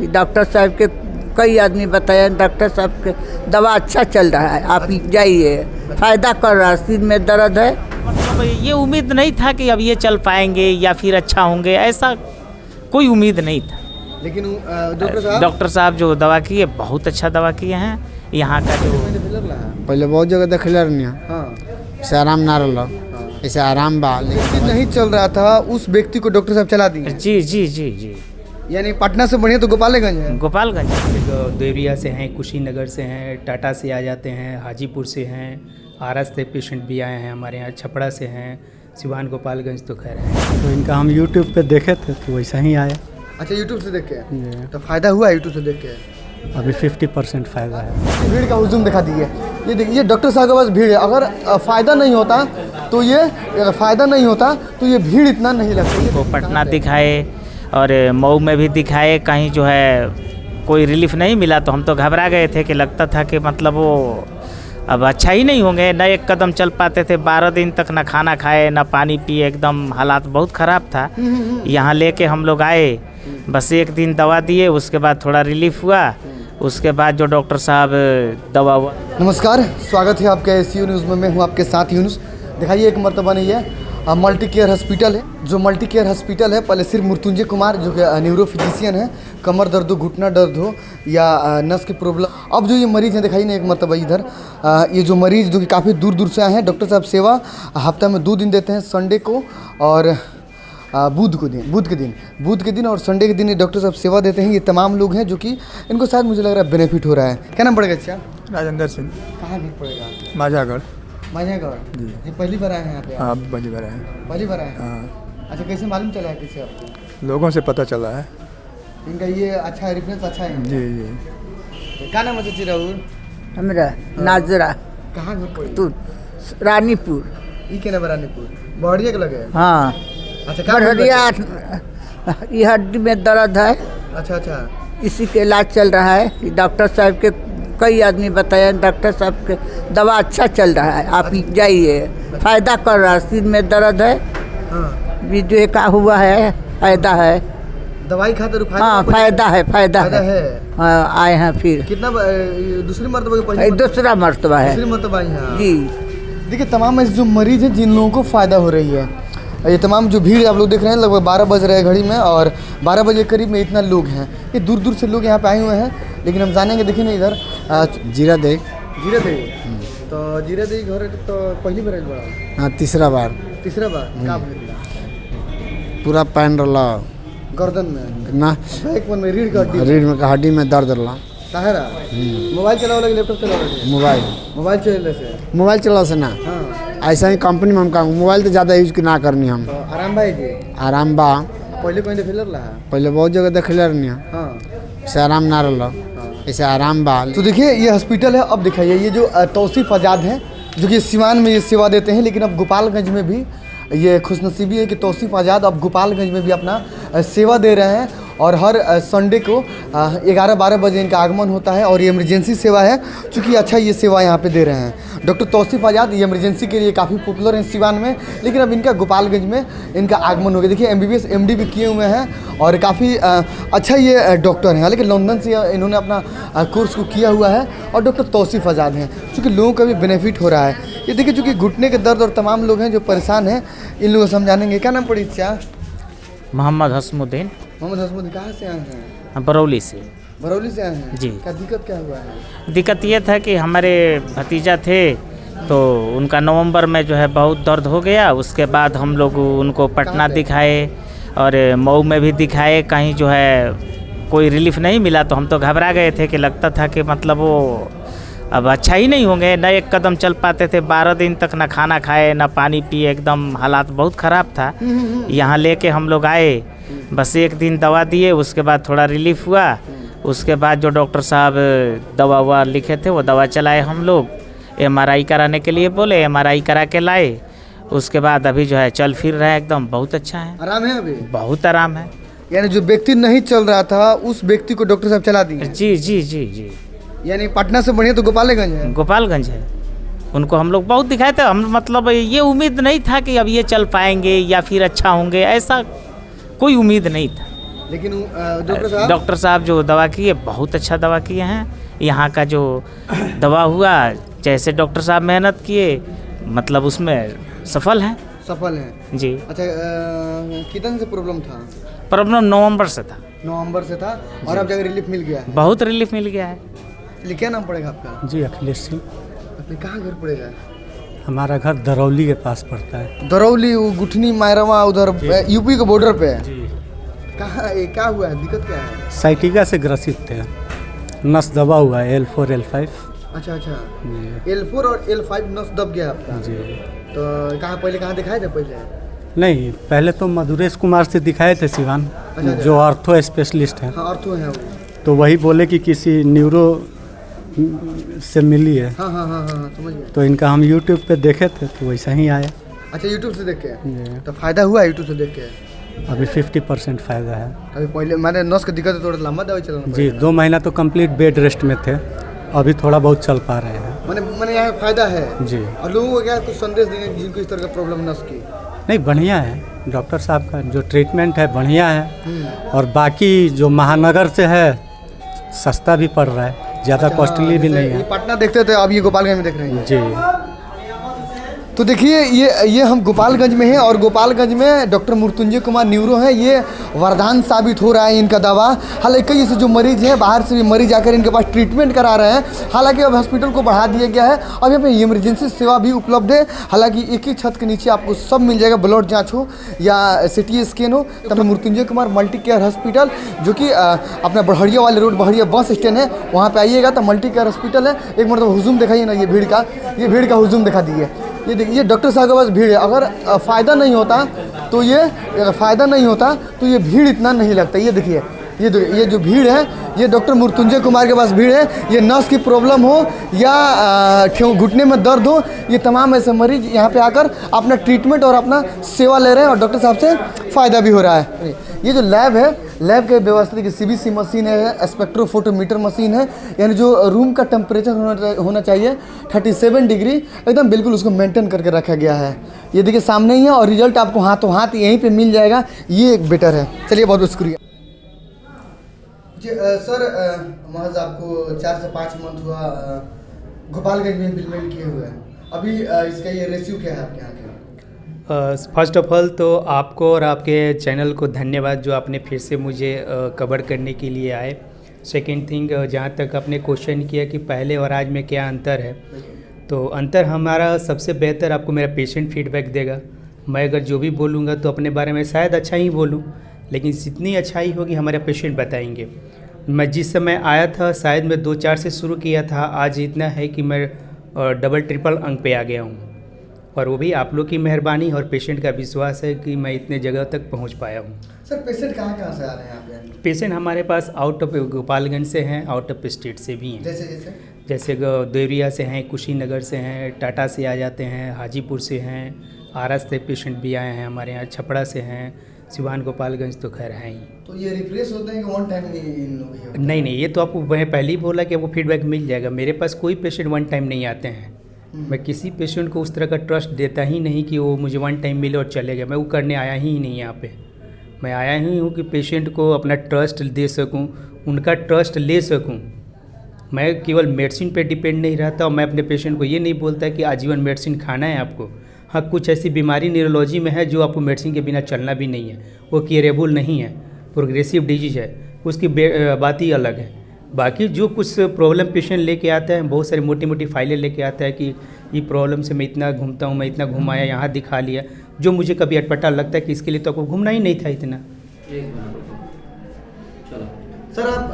Doctor साहब के कई आदमी बताए, डॉक्टर साहब के दवा अच्छा चल रहा है, आप जाइए, फायदा कर रहा है। सिर में दर्द है, मतलब ये उम्मीद नहीं था कि अब ये चल पाएंगे या फिर अच्छा होंगे, ऐसा कोई उम्मीद नहीं था। लेकिन डॉक्टर साहब जो दवा किए बहुत अच्छा दवा किए हैं। यहाँ का जो पहले बहुत जगह देखले रहनी से आराम ना रहा, ऐसे आराम बा, लेकिन नहीं चल रहा था, उस व्यक्ति को डॉक्टर साहब चला दिए। जी जी जी जी यानी पटना से बढ़िया तो गोपालगंज है। गोपालगंज देवरिया से हैं, कुशीनगर से हैं, टाटा से आ जाते हैं, हाजीपुर से हैं, आरा से पेशेंट भी आए हैं हमारे यहाँ, छपड़ा से हैं, सिवान गोपालगंज तो खैर है। तो इनका हम यूट्यूब पे देखे थे तो वैसा ही आया। अच्छा, यूट्यूब से देख के तो फायदा हुआ यूट्यूब से देख के? अभी 50% फायदा है। भीड़ का हुजूम दिखा दीजिए। ये देखिए डॉक्टर साहब के पास भीड़ है। अगर फ़ायदा नहीं होता तो ये भीड़ इतना नहीं लगता। वो पटना दिखाए और मऊ में भी दिखाए, कहीं जो है कोई रिलीफ नहीं मिला तो हम तो घबरा गए थे कि लगता था कि मतलब वो अब अच्छा ही नहीं होंगे। न एक कदम चल पाते थे, 12 दिन तक ना खाना खाए ना पानी पिए, एकदम हालात बहुत ख़राब था। यहाँ लेके हम लोग आए, बस एक दिन दवा दिए, उसके बाद थोड़ा रिलीफ हुआ, उसके बाद जो डॉक्टर साहब दवा हुआ। नमस्कार, स्वागत है आपके SU न्यूज़ में। मैं हूँ आपके साथ यूनुस। दिखाइए, एक मरतबा नहीं है, मल्टी केयर हॉस्पिटल है। जो मल्टी केयर हॉस्पिटल है, पहले सिर्फ मृत्युंजय कुमार जो कि न्यूरो फिजिशियन है, कमर दर्द हो, घुटना दर्द हो या नस की प्रॉब्लम। अब जो ये मरीज़ हैं, दिखाइए ना एक मरतबा इधर, ये जो मरीज़ जो कि काफ़ी दूर दूर से आए हैं, डॉक्टर साहब सेवा हफ्ता में 2 दिन देते हैं, संडे को और बुध के दिन और संडे के दिन ये डॉक्टर साहब सेवा देते हैं। ये तमाम लोग हैं जो कि इनको शायद मुझे लग रहा है बेनिफिट हो रहा है। क्या नाम पड़ेगा? अच्छा, राजेंद्र सिंह, कहाँ घर पड़ेगा? माझागढ़ जी। ये पहली बार आए हैं यहाँ पे? हाँ, पहली बार है। पहली बार आए हैं? हाँ, अच्छा, कैसे मालूम चला है किसी आपको? लोगों से पता चला है। इनका ये अच्छा है, रेफरेंस अच्छा है। जी जी। तो क्या नाम है चाची राहुल? हमरा नाजरा कहाँ घर पड़ी? तू रानीपुर। ई के नंबर रानीपुर बढ़िया के लगे? हाँ, अच्छा, क्या बढ़िया। ये हड्डी में दर्द है, अच्छा, इसी के इलाज चल रहा है। डॉक्टर साहब के कई आदमी बताए, डॉक्टर साहब के दवा अच्छा चल रहा है, आप जाइए, फायदा कर रहा है। सिर में दर्द है, वीडियो का हुआ है, फायदा है। दवाई खाते? हाँ, फायदा है। हाँ, आए हैं फिर। कितना दूसरी मरतबा? दूसरा मरतबा है। दूसरी मरतबा यहाँ जी। देखिए, तमाम ऐसे जो मरीज हैं जिन लोगों को फ़ायदा हो रही है, ये तमाम जो भीड़ आप लोग देख रहे हैं, लगभग 12 बज रहे हैं घड़ी में और 12 बजे करीब में इतना लोग हैं। ये दूर दूर से लोग यहाँ पे आए हुए हैं। लेकिन हम जानेंगे, देखिए ना इधर जीरादेई। तो जीरादेई घर तो पहली बार बड़ा? हाँ, तीसरा बार। क्या भेल? पूरा पैन रहा गर्दन में ना, एक में रीढ़ का हड्डी में दर्द रहा। ताहरा मोबाइल चलाओ लगे, लैपटॉप चलाओ लगे? मोबाइल चला से ना। हाँ, ऐसा ही कंपनी में हम काम, मोबाइल तो ज़्यादा यूज ना करनी हम। तो आराम भाई जी? आराम बा, पहले कहीं फिलर रहा? पहले बहुत जगह देखले रहनी हाँ, से आराम ना रहा, ऐसे आराम बा। तो देखिए ये हॉस्पिटल है। अब दिखाइए, ये जो तौसीफ आज़ाद हैं जो कि सिवान में ये सेवा देते हैं, लेकिन अब गोपालगंज में भी ये खुशनसीबी है कि तौसीफ आज़ाद अब गोपालगंज में भी अपना सेवा दे रहे हैं। और हर संडे को 11-12 बजे इनका आगमन होता है और ये इमरजेंसी सेवा है। चूँकि अच्छा ये सेवा यहाँ पे दे रहे हैं डॉक्टर तौसीफ आज़ाद, ये इमरजेंसी के लिए काफ़ी पॉपुलर हैं सिवान में। लेकिन अब इनका गोपालगंज में इनका आगमन हो गया। देखिए, MBBS MD भी किए हुए हैं और काफ़ी अच्छा ये डॉक्टर हैं। हालांकि लंदन से इन्होंने अपना कोर्स को किया हुआ है और डॉक्टर तौसीफ आज़ाद हैं, चूँकि लोगों का भी बेनिफिट हो रहा है। ये देखिए, चूँकि घुटने के दर्द और तमाम लोग हैं जो परेशान हैं, इन लोगों को समझानेंगे। क्या नाम पड़ी? क्या? मोहम्मद हसमुद्दीन। मोहम्मद हसमुद्दीन कहाँ से आए हैं? बरौली से। बरौली से आए हैं जी। क्या दिक्कत क्या हुआ है? दिक्कत ये था कि हमारे भतीजा थे, तो उनका नवंबर में जो है बहुत दर्द हो गया। उसके बाद हम लोग उनको पटना दिखाए और मऊ में भी दिखाए, कहीं जो है कोई रिलीफ नहीं मिला तो हम तो घबरा गए थे कि लगता था कि मतलब वो अब अच्छा ही नहीं होंगे। न एक कदम चल पाते थे, 12 दिन तक ना खाना खाए ना पानी पिए, एकदम हालात बहुत ख़राब था। यहाँ लेके हम लोग आए, बस एक दिन दवा दिए, उसके बाद थोड़ा रिलीफ हुआ, उसके बाद जो डॉक्टर साहब दवा हुआ लिखे थे वो दवा चलाए। हम लोग MRI कराने के लिए बोले, MRI करा के लाए। उसके बाद अभी जो है चल फिर रहा है, एकदम बहुत अच्छा है, आराम है अभी? बहुत आराम है। यानी जो व्यक्ति नहीं चल रहा था, उस व्यक्ति को डॉक्टर साहब चला दिए? जी जी जी जी। यानी पटना से बढ़िया तो गोपालगंज है? गोपालगंज है। उनको हम लोग बहुत दिखाए थे, हम मतलब ये उम्मीद नहीं था कि अब ये चल पाएंगे या फिर अच्छा होंगे, ऐसा कोई उम्मीद नहीं था। लेकिन डॉक्टर साहब डॉक्टर साहब जो दवा किए बहुत अच्छा दवा किए हैं। यहाँ का जो दवा हुआ, जैसे डॉक्टर साहब मेहनत किए, मतलब उसमें सफल हैं। सफल हैं जी। अच्छा कितने दिन से प्रॉब्लम था? प्रॉब्लम नवंबर से था। नवंबर से था और अब जाकर रिलीफ मिल गया है? बहुत रिलीफ मिल गया है। चलिए, क्या नाम पड़ेगा आपका? जी अखिलेश सिंह। अपने कहाँ घर पड़ेगा? हमारा घर दरौली के पास पड़ता है। दरौली, वो गुठनी मायरवा उधर यूपी के बॉर्डर पे है। जी। कहाँ क्या हुआ है, दिक्कत क्या है? साइटिका से ग्रसित थे, नस दबा हुआ है L4 L5। अच्छा अच्छा, जी L4 और L5 नस दब गया आपका? जी। तो पहले कहाँ दिखाए थे पहले? नहीं, पहले तो मधुरेश कुमार से दिखाए थे सिवान, अच्छा। जो ऑर्थो स्पेशलिस्ट हैं। हाँ, ऑर्थो है वो। तो वही बोले कि किसी न्यूरो से मिली है। हाँ हाँ हाँ हाँ, समझ गया। तो इनका हम यूट्यूब पे देखे थे तो वैसा ही आया। अच्छा, यूट्यूब से देख के? जी। तो फायदा हुआ यूट्यूब से देख के? अभी 50% फ़ायदा है। अभी पहले मैंने नस की दिक्कत है, थोड़ा लंबा दवाई चलाना जी, 2 महीना तो कंप्लीट बेड रेस्ट में थे, अभी थोड़ा बहुत चल पा रहे हैं। मैंने यहाँ फायदा है। जी। और लोगों को क्या कुछ संदेश देंगे जिनको इस तरह का प्रॉब्लम नस की? नहीं, बढ़िया है, डॉक्टर साहब का जो ट्रीटमेंट है बढ़िया है। और बाकी जो महानगर से है सस्ता भी पड़ रहा है, ज़्यादा कॉस्टली भी नहीं ये है। पटना देखते थे, अब ये गोपालगंज में देख रहे हैं। जी। तो देखिए, ये हम गोपालगंज में हैं और गोपालगंज में डॉक्टर मृत्युंजय कुमार न्यूरो हैं। ये वरदान साबित हो रहा है इनका दवा। हालांकि कई ऐसे जो मरीज हैं, बाहर से भी मरीज आकर इनके पास ट्रीटमेंट करा रहे हैं। हालांकि अब हॉस्पिटल को बढ़ा दिया गया है, अब यहाँ पे इमरजेंसी सेवा भी उपलब्ध है। हालांकि एक ही छत के नीचे आपको सब मिल जाएगा, ब्लड जाँच हो या CT स्कैन हो। तब Mrityunjay Kumar multi care hospital, जो कि अपना बढ़िया वाले रोड, बढ़िया बस स्टैंड है, वहाँ पर आइएगा तो मल्टी केयर हॉस्पिटल है। एक मतलब हुजूम दिखाइए ना, ये भीड़ का हुजूम दिखा दीजिए। ये देखिए, डॉक्टर साहब के पास भीड़ है। अगर फ़ायदा नहीं होता तो ये भीड़ इतना नहीं लगता। ये देखिए, ये जो भीड़ है, ये डॉक्टर मृत्युंजय कुमार के पास भीड़ है। ये नस की प्रॉब्लम हो या घुटने में दर्द हो, ये तमाम ऐसे मरीज यहाँ पे आकर अपना ट्रीटमेंट और अपना सेवा ले रहे हैं और डॉक्टर साहब से फ़ायदा भी हो रहा है। ये जो लैब है, लैब के व्यवस्था की CBC मशीन है, स्पेक्ट्रोफोटोमीटर मशीन है, यानी जो रूम का टेम्परेचर होना चाहिए 37 डिग्री, एकदम बिल्कुल उसको मेंटेन करके रखा गया है। ये देखिए सामने ही है और रिजल्ट आपको हाथों हाथ यहीं पे मिल जाएगा। ये एक बेटर है। चलिए, बहुत बहुत शुक्रिया जी। सर, महज आपको 4 से 5 मंथ हुआ गोपालगंज में इम्प्लीमेंट किए हुए हैं। अभी इसका ये रेशियो क्या है आपके यहाँ के? फर्स्ट ऑफ ऑल तो आपको और आपके चैनल को धन्यवाद, जो आपने फिर से मुझे कवर करने के लिए आए। सेकंड थिंग, जहाँ तक आपने क्वेश्चन किया कि पहले और आज में क्या अंतर है, तो अंतर हमारा सबसे बेहतर आपको मेरा पेशेंट फीडबैक देगा। मैं अगर जो भी बोलूँगा तो अपने बारे में शायद अच्छा ही बोलूँ, लेकिन जितनी अच्छाई होगी हमारे पेशेंट बताएंगे। मैं जिस समय आया था शायद मैं 2-4 से शुरू किया था, आज इतना है कि मैं डबल ट्रिपल अंक पे आ गया हूँ। और वो भी आप लोग की मेहरबानी और पेशेंट का विश्वास है कि मैं इतने जगह तक पहुँच पाया हूँ। सर, पेशेंट कहाँ से आ रहे हैं यहाँ पे? पेशेंट हमारे पास आउट ऑफ गोपालगंज से हैं, आउट ऑफ स्टेट से भी हैं। जैसे देवरिया से हैं, कुशीनगर से हैं, टाटा से आ जाते हैं, हाजीपुर से हैं, आरा से पेशेंट भी आए हैं हमारे यहाँ, छपड़ा से हैं, सिवान गोपालगंज तो खैर हैं ही। तो ये रिफ्रेश होते हैं कि वन टाइम इन लोग? नहीं, ये तो आपको मैं पहले ही बोला कि आपको फीडबैक मिल जाएगा। मेरे पास कोई पेशेंट वन टाइम नहीं आते हैं। मैं किसी पेशेंट को उस तरह का ट्रस्ट देता ही नहीं कि वो मुझे वन टाइम मिले और चले गए। मैं वो करने आया ही नहीं यहाँ पे। मैं आया ही हूँ कि पेशेंट को अपना ट्रस्ट दे सकूँ, उनका ट्रस्ट ले सकूँ। मैं केवल मेडिसिन पे डिपेंड नहीं रहता और मैं अपने पेशेंट को ये नहीं बोलता कि आजीवन मेडिसिन खाना है आपको। हाँ, कुछ ऐसी बीमारी न्यूरोलॉजी में है जो आपको मेडिसिन के बिना चलना भी नहीं है, वो क्यूरेबल नहीं है, प्रोग्रेसिव डिजीज है, उसकी बात ही अलग है। बाकी जो कुछ प्रॉब्लम पेशेंट लेके आता है, बहुत सारी मोटी मोटी फाइलें लेके आता है कि ये प्रॉब्लम से मैं इतना घूमता हूँ, मैं इतना घुमाया, यहाँ दिखा लिया, जो मुझे कभी अटपटा लगता है कि इसके लिए तो आपको घूमना ही नहीं था इतना। सर, आप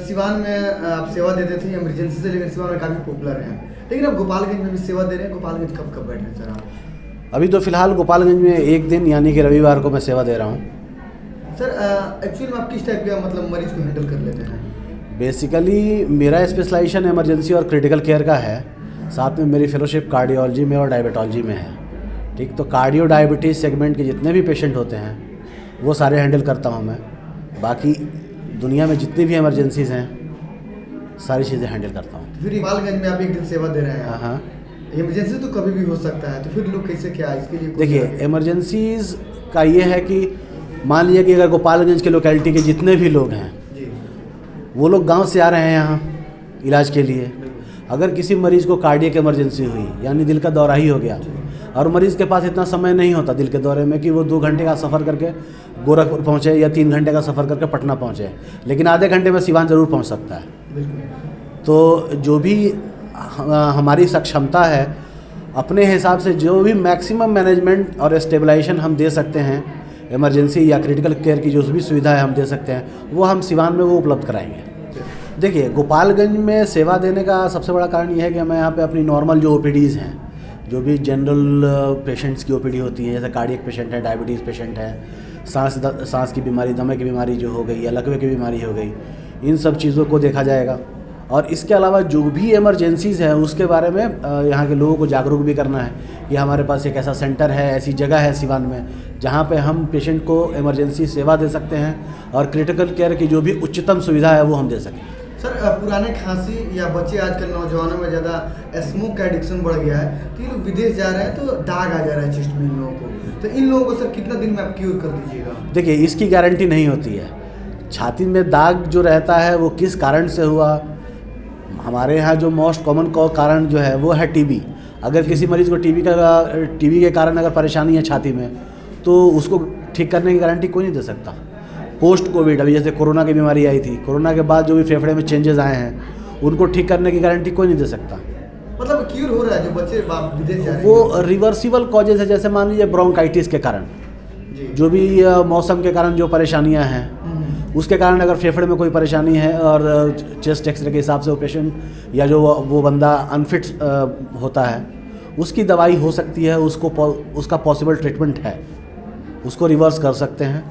सिवान में आप सेवा देते थे इमरजेंसी से, लेकिन सिवान में काफ़ी पॉपुलर हैं, लेकिन आप गोपालगंज में भी सेवा दे रहे हैं। गोपालगंज कब बैठे हैं सर आप? अभी तो फ़िलहाल गोपालगंज में एक दिन यानी कि रविवार को मैं सेवा दे रहा हूँ। सर, एक्चुअली में आप किस टाइप का मतलब मरीज को हैंडल कर लेते हैं? बेसिकली मेरा स्पेशलाइजेशन इमरजेंसी और क्रिटिकल केयर का है, साथ में मेरी फेलोशिप कार्डियोलॉजी में और डायबिटोलॉजी में है। ठीक, तो कार्डियो डायबिटीज़ सेगमेंट के जितने भी पेशेंट होते हैं वो सारे हैंडल करता हूँ मैं। बाकी दुनिया में जितनी भी इमरजेंसीज़ हैं सारी चीज़ें हैंडल करता हूँ। फिर गोपालगंज में आप एक दिन सेवा दे रहे हैं। हाँ, इमरजेंसी तो कभी भी हो सकता है, तो फिर लोग कैसे क्या इसके लिए? देखिए, इमरजेंसीज़ का ये है कि मान लीजिए कि अगर गोपालगंज के लोकेलिटी के जितने भी लोग हैं वो लोग गांव से आ रहे हैं यहाँ इलाज के लिए। अगर किसी मरीज़ को कार्डियक इमरजेंसी हुई यानी दिल का दौरा ही हो गया और मरीज़ के पास इतना समय नहीं होता दिल के दौरे में कि वो 2 घंटे का सफ़र करके गोरखपुर पहुँचे या 3 घंटे का सफ़र करके पटना पहुँचे, लेकिन आधे घंटे में सिवान ज़रूर पहुँच सकता है। तो जो भी हमारी सक्षमता है अपने हिसाब से जो भी मैक्सिमम मैनेजमेंट और स्टेबलाइजेशन हम दे सकते हैं, इमरजेंसी या क्रिटिकल केयर की जो भी सुविधा है हम दे सकते हैं, वो हम सिवान में वो उपलब्ध कराएंगे। देखिए, गोपालगंज में सेवा देने का सबसे बड़ा कारण ये है कि हमें यहाँ पे अपनी नॉर्मल जो ओपीडीज़ हैं, जो भी जनरल पेशेंट्स की ओपीडी होती है, जैसे कार्डियक पेशेंट है, डायबिटीज़ पेशेंट है, सांस की बीमारी, दमे की बीमारी जो हो गई या लकवे की बीमारी हो गई, इन सब चीज़ों को देखा जाएगा। और इसके अलावा जो भी इमरजेंसीज़ हैं उसके बारे में यहाँ के लोगों को जागरूक भी करना है कि हमारे पास एक ऐसा सेंटर है, ऐसी जगह है सिवान में जहाँ पे हम पेशेंट को इमरजेंसी सेवा दे सकते हैं और क्रिटिकल केयर की जो भी उच्चतम सुविधा है वो हम दे सकें। सर, पुराने खांसी या बच्चे आजकल नौजवानों में ज़्यादा स्मोक का एडिक्शन बढ़ गया है, तो ये लोग विदेश जा रहे हैं तो दाग आ जा रहा है चेस्ट में इन लोगों को, तो इन लोगों को सर कितना दिन में आप क्योर कर दीजिएगा? देखिए, इसकी गारंटी नहीं होती है। छाती में दाग जो रहता है वो किस कारण से हुआ, हमारे यहाँ जो मोस्ट कॉमन कारण जो है वो है टीबी। अगर किसी मरीज़ को टीबी के कारण अगर परेशानी है छाती में तो उसको ठीक करने की गारंटी कोई नहीं दे सकता। पोस्ट कोविड, अभी जैसे कोरोना की बीमारी आई थी, कोरोना के बाद जो भी फेफड़े में चेंजेस आए हैं उनको ठीक करने की गारंटी कोई नहीं दे सकता। मतलब क्यूर हो रहा है जो बच्चे विदेश जा रहे हैं वो रिवर्सिबल कॉजेज है, जैसे मान लीजिए ब्रोंकाइटिस के कारण, जो भी मौसम के कारण जो परेशानियां हैं उसके कारण अगर फेफड़े में कोई परेशानी है और चेस्ट एक्सरे के हिसाब से वो पेशेंट या जो वो बंदा अनफिट होता है, उसकी दवाई हो सकती है, उसका पॉसिबल ट्रीटमेंट है, उसको रिवर्स कर सकते हैं।